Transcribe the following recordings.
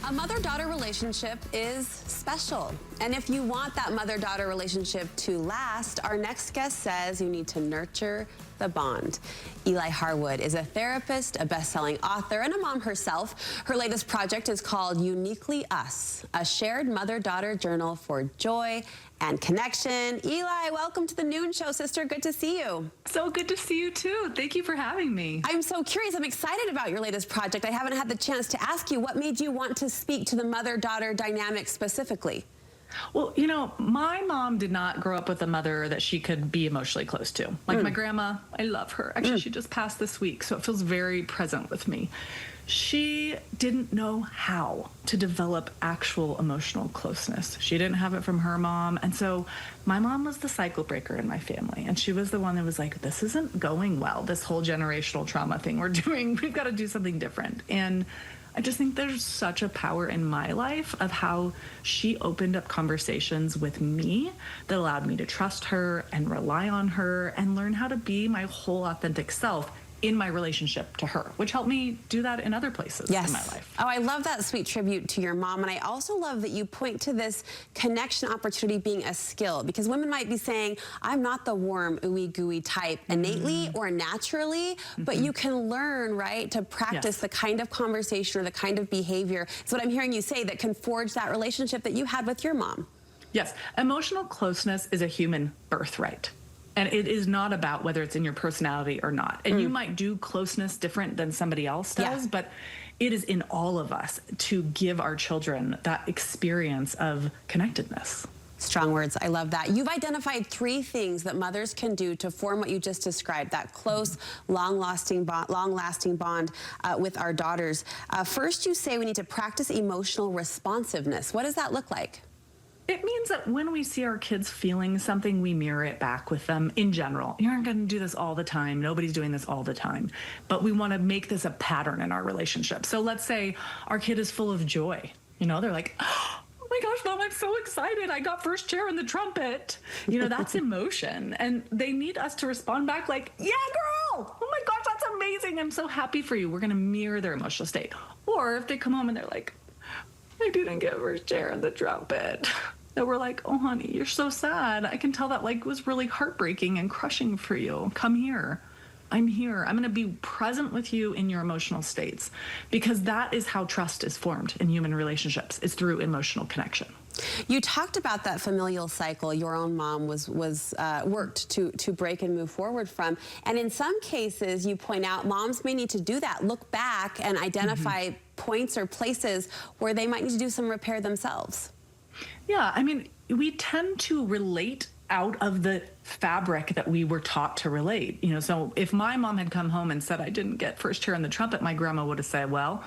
A mother-daughter relationship is special. And if you want that mother-daughter relationship to last, our next guest says you need to nurture the bond. Eli Harwood is a therapist, a best-selling author, and a mom herself. Her latest project is called Uniquely Us, a shared mother-daughter journal for joy and connection. Eli, welcome to the Noon Show, sister. Good to see you. So good to see you too. Thank you for having me. I'm so curious. I'm excited about your latest project. I haven't had the chance to ask you, what made you want to speak to the mother-daughter dynamic specifically? Well, you know, my mom did not grow up with a mother that she could be emotionally close to. Like my grandma, I love her. Actually, she just passed this week, so it feels very present with me. She didn't know how to develop actual emotional closeness. She didn't have it from her mom. And so my mom was the cycle breaker in my family. And she was the one that was like, this isn't going well, this whole generational trauma thing we're doing. We've got to do something different. And I just think there's such a power in my life of how she opened up conversations with me that allowed me to trust her and rely on her and learn how to be my whole authentic self in my relationship to her, which helped me do that in other places in my life. Oh, I love that sweet tribute to your mom. And I also love that you point to this connection opportunity being a skill, because women might be saying, I'm not the warm, ooey gooey type innately or naturally, but you can learn, right, to practice the kind of conversation or the kind of behavior. It's what I'm hearing you say that can forge that relationship that you had with your mom. Yes, emotional closeness is a human birthright. And it is not about whether it's in your personality or not. And you might do closeness different than somebody else does, but it is in all of us to give our children that experience of connectedness. Strong words. I love that. You've identified 3 things that mothers can do to form what you just described, that close, long-lasting bond with our daughters. First, you say we need to practice emotional responsiveness. What does that look like? It means that when we see our kids feeling something, we mirror it back with them in general. You aren't going to do this all the time. Nobody's doing this all the time. But we want to make this a pattern in our relationship. So let's say our kid is full of joy. You know, they're like, oh my gosh, Mom, I'm so excited. I got first chair in the trumpet. You know, that's emotion. And they need us to respond back like, yeah, girl. Oh my gosh, that's amazing. I'm so happy for you. We're going to mirror their emotional state. Or if they come home and they're like, I didn't get first chair in the trumpet. That we're like, oh, honey, you're so sad. I can tell that like was really heartbreaking and crushing for you. Come here. I'm here. I'm going to be present with you in your emotional states, because that is how trust is formed in human relationships. It's through emotional connection. You talked about that familial cycle your own mom worked to break and move forward from. And in some cases, you point out moms may need to do that, look back and identify points or places where they might need to do some repair themselves. Yeah, I mean, we tend to relate out of the fabric that we were taught to relate. You know, so if my mom had come home and said I didn't get first chair in the trumpet, my grandma would have said, well,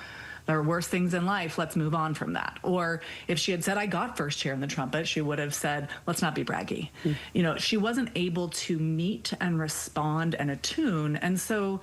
there are worse things in life. Let's move on from that. Or if she had said I got first chair in the trumpet, she would have said, let's not be braggy. You know, she wasn't able to meet and respond and attune. And so,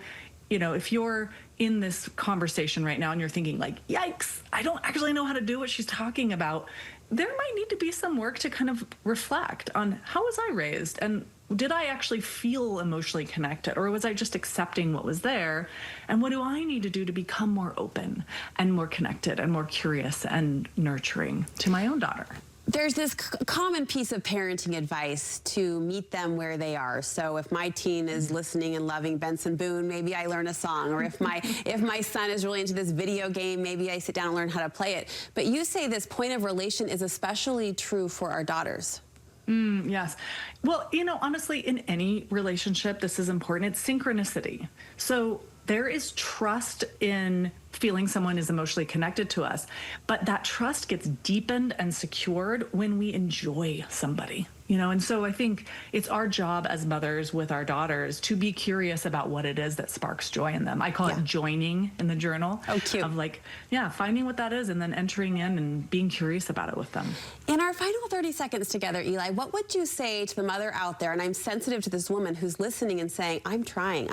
you know, if you're in this conversation right now and you're thinking like, yikes, I don't actually know how to do what she's talking about, there might need to be some work to kind of reflect on how was I raised, and did I actually feel emotionally connected, or was I just accepting what was there, and what do I need to do to become more open and more connected and more curious and nurturing to my own daughter. There's this common piece of parenting advice to meet them where they are. So if my teen is listening and loving Benson Boone, maybe I learn a song. Or if my son is really into this video game, maybe I sit down and learn how to play it. But you say this point of relation is especially true for our daughters. Yes. Well, you know, honestly, in any relationship, this is important. It's synchronicity. So there is trust in feeling someone is emotionally connected to us, but that trust gets deepened and secured when we enjoy somebody, you know? And so I think it's our job as mothers with our daughters to be curious about what it is that sparks joy in them. I call it joining in the journal. Oh, cute. Of like, finding what that is and then entering in and being curious about it with them. In our final 30 seconds together, Eli, what would you say to the mother out there, and I'm sensitive to this woman who's listening and saying, I'm trying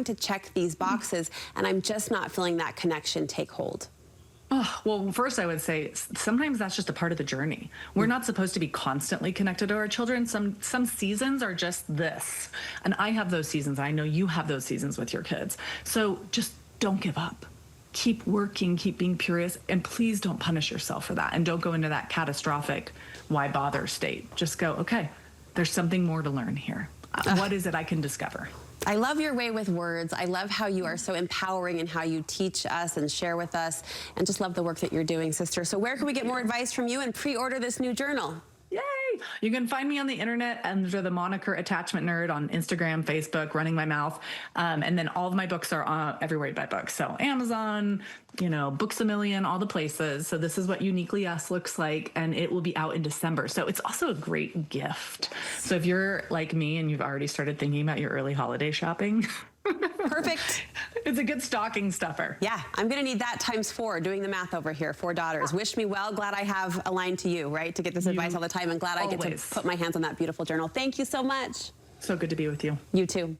to check these boxes and I'm just not feeling that connection take hold? Oh, well, first I would say sometimes that's just a part of the journey. We're not supposed to be constantly connected to our children. Some seasons are just this. And I have those seasons. I know you have those seasons with your kids. So just don't give up. keep working, keep being curious, and please don't punish yourself for that. And don't go into that catastrophic why bother state. Just go, okay, there's something more to learn here. What is it I can discover? I love your way with words. I love how you are so empowering and how you teach us and share with us, and just love the work that you're doing, sister. So where can we get more advice from you and pre-order this new journal? Yay! You can find me on the internet under the moniker Attachment Nerd on Instagram, Facebook, Running My Mouth. And then all of my books are everywhere you buy books. So Amazon, Books A Million, all the places. So this is what Uniquely Us looks like, and it will be out in December. So it's also a great gift. So if you're like me and you've already started thinking about your early holiday shopping, perfect. It's a good stocking stuffer. Yeah, I'm going to need that ×4, doing the math over here, 4 daughters. Wish me well. Glad I have a line to you, right, to get this advice all the time, and glad I get to put my hands on that beautiful journal. Thank you so much. So good to be with you. You too.